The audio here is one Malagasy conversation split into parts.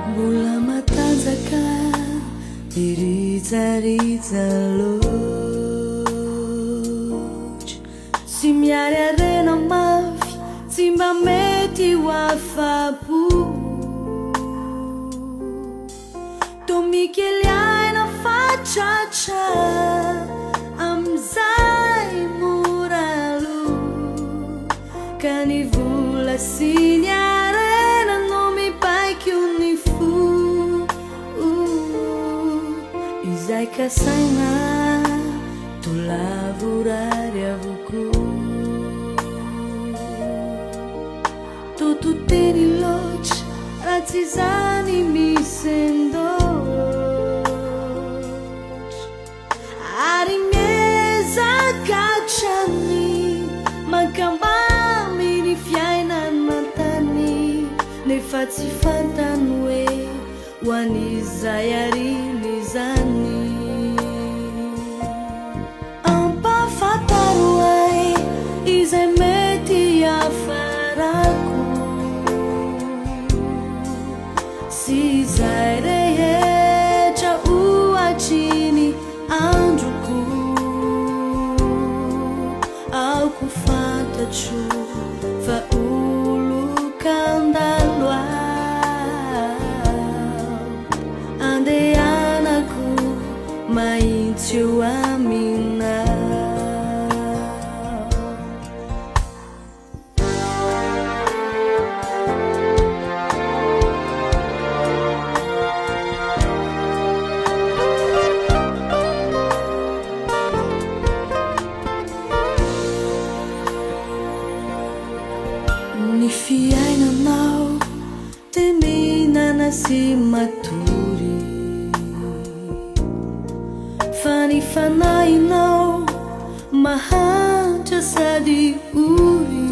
Mbola matanjaka irizariza loatra sy miararena mafy tsy mba mety ho afa-po toa mikely aina fatratra am'izay moralo ka ny vola sy ny arena no mipaiky ny fo izay kasaina tolavorary avoko tototeny loatra raha tsy zany misy andoatra ary miezakatrany mankambamy ny fiainany mantany nefa tsy fantany hoe ho an'izay ariny zany ampafantaro ay izay mety afarako sy izay rehetra ohatriny androko aoko fantatro fa olokandalo andehanako mahitsy eo aminao ny fiainanao te mihinana sy matory fa ny fanahinao mahantra sady ory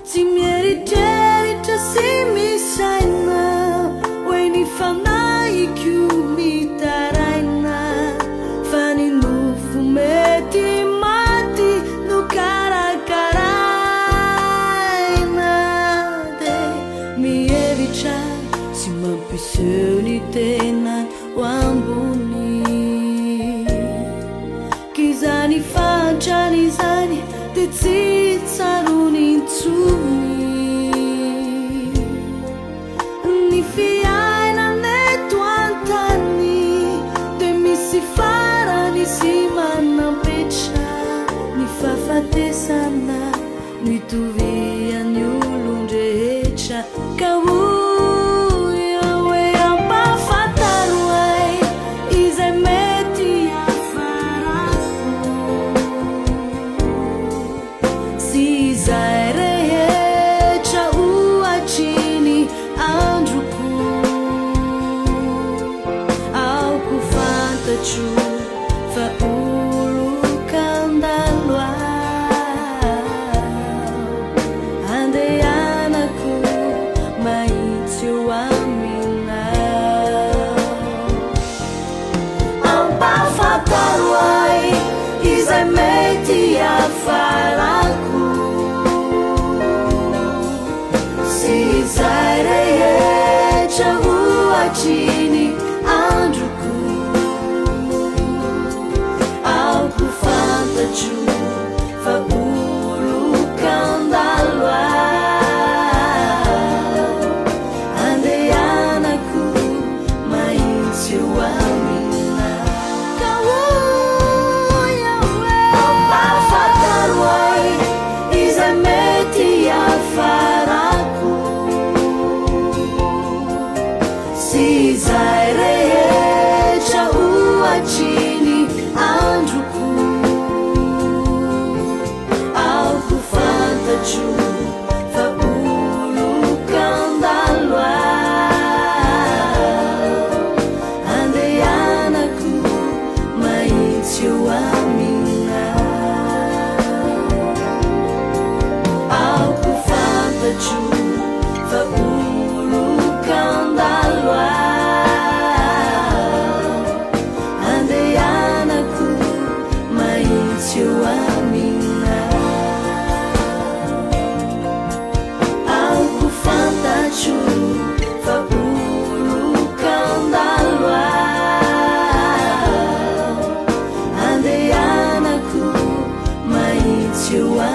tsy mieritreritra sy misaina hoe ny fanahiko mitaraina fa ny nofo mety maty no karakaraina de mihevitra sy mampiseho ny tena ho ambony kizany fantrany izany de tsy tsarony intsony ny fiainana eto antany de misy farany sy manampetra ny fahafatesana mitovy any olon-drehetra ka izay rehetra ohatriny androko aoko fantatro fa olokandalo andehanako kecewa